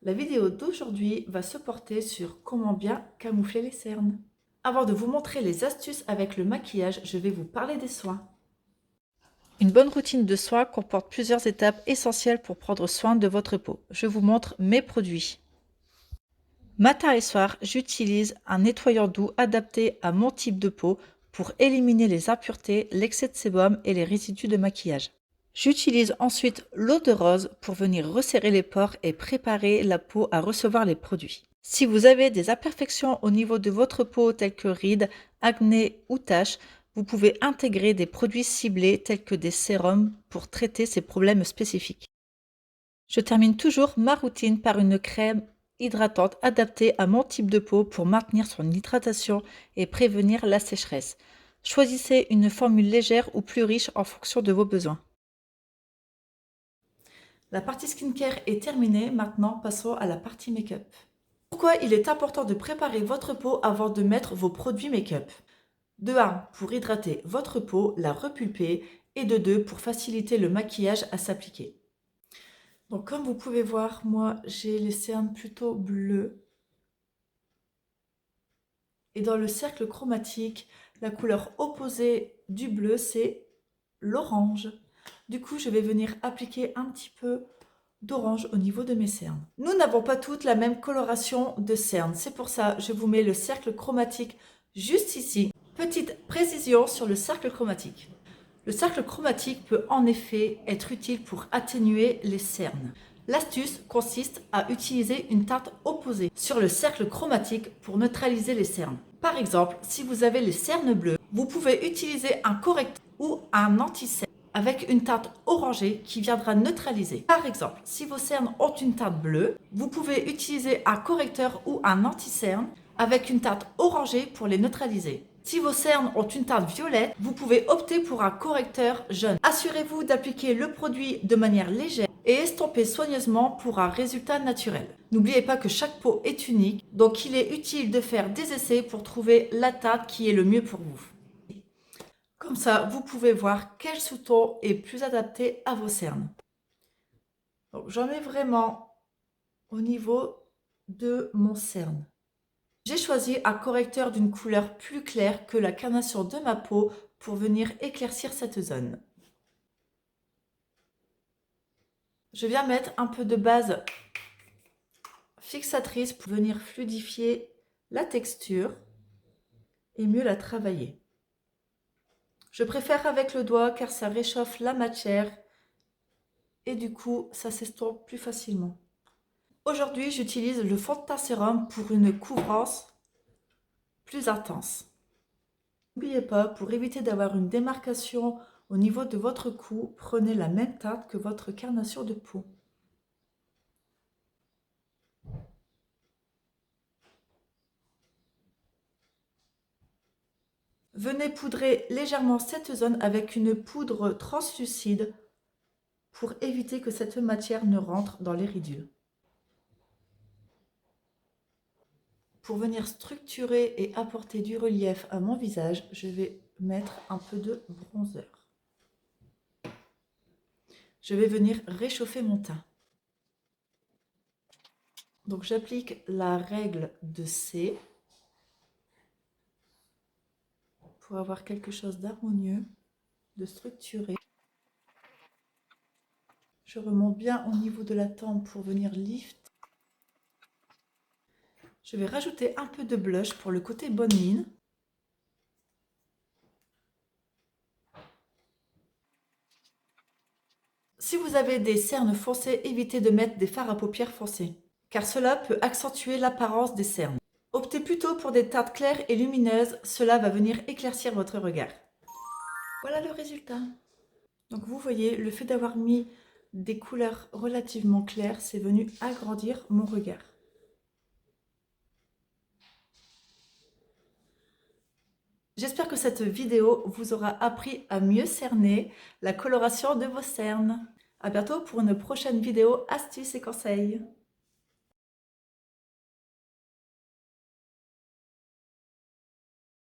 La vidéo d'aujourd'hui va se porter sur comment bien camoufler les cernes. Avant de vous montrer les astuces avec le maquillage, je vais vous parler des soins. Une bonne routine de soins comporte plusieurs étapes essentielles pour prendre soin de votre peau. Je vous montre mes produits. Matin et soir, j'utilise un nettoyant doux adapté à mon type de peau pour éliminer les impuretés, l'excès de sébum et les résidus de maquillage. J'utilise ensuite l'eau de rose pour venir resserrer les pores et préparer la peau à recevoir les produits. Si vous avez des imperfections au niveau de votre peau telles que rides, acné ou taches, vous pouvez intégrer des produits ciblés tels que des sérums pour traiter ces problèmes spécifiques. Je termine toujours ma routine par une crème hydratante adaptée à mon type de peau pour maintenir son hydratation et prévenir la sécheresse. Choisissez une formule légère ou plus riche en fonction de vos besoins. La partie skincare est terminée, maintenant passons à la partie make-up. Pourquoi il est important de préparer votre peau avant de mettre vos produits make-up? De 1, pour hydrater votre peau, la repulper, et de 2, pour faciliter le maquillage à s'appliquer. Donc comme vous pouvez voir, moi j'ai les cernes plutôt bleues. Et dans le cercle chromatique, la couleur opposée du bleu, c'est l'orange. Du coup, je vais venir appliquer un petit peu d'orange au niveau de mes cernes. Nous n'avons pas toutes la même coloration de cernes. C'est pour ça je vous mets le cercle chromatique juste ici. Petite précision sur le cercle chromatique. Le cercle chromatique peut en effet être utile pour atténuer les cernes. L'astuce consiste à utiliser une teinte opposée sur le cercle chromatique pour neutraliser les cernes. Par exemple, si vous avez les cernes bleues, vous pouvez utiliser un correcteur ou un anti-cerne avec une teinte orangée qui viendra neutraliser. Par exemple, si vos cernes ont une teinte bleue, vous pouvez utiliser un correcteur ou un anti-cerne avec une teinte orangée pour les neutraliser. Si vos cernes ont une teinte violette, vous pouvez opter pour un correcteur jaune. Assurez-vous d'appliquer le produit de manière légère et estomper soigneusement pour un résultat naturel. N'oubliez pas que chaque peau est unique, donc il est utile de faire des essais pour trouver la teinte qui est le mieux pour vous. Comme ça, vous pouvez voir quel sous-ton est plus adapté à vos cernes. Donc j'en mets vraiment au niveau de mon cerne. J'ai choisi un correcteur d'une couleur plus claire que la carnation de ma peau pour venir éclaircir cette zone. Je viens mettre un peu de base fixatrice pour venir fluidifier la texture et mieux la travailler. Je préfère avec le doigt car ça réchauffe la matière et du coup ça s'estompe plus facilement. Aujourd'hui, j'utilise le fond de teint sérum pour une couvrance plus intense. N'oubliez pas, pour éviter d'avoir une démarcation au niveau de votre cou, prenez la même teinte que votre carnation de peau. Venez poudrer légèrement cette zone avec une poudre translucide pour éviter que cette matière ne rentre dans les ridules. Pour venir structurer et apporter du relief à mon visage, je vais mettre un peu de bronzer. Je vais venir réchauffer mon teint. Donc j'applique la règle de C pour avoir quelque chose d'harmonieux, de structuré. Je remonte bien au niveau de la tempe pour venir lift. Je vais rajouter un peu de blush pour le côté bonne mine. Si vous avez des cernes foncées, évitez de mettre des fards à paupières foncés, car cela peut accentuer l'apparence des cernes. Optez plutôt pour des teintes claires et lumineuses, cela va venir éclaircir votre regard. Voilà le résultat. Donc vous voyez, le fait d'avoir mis des couleurs relativement claires, c'est venu agrandir mon regard. J'espère que cette vidéo vous aura appris à mieux cerner la coloration de vos cernes. À bientôt pour une prochaine vidéo astuces et conseils.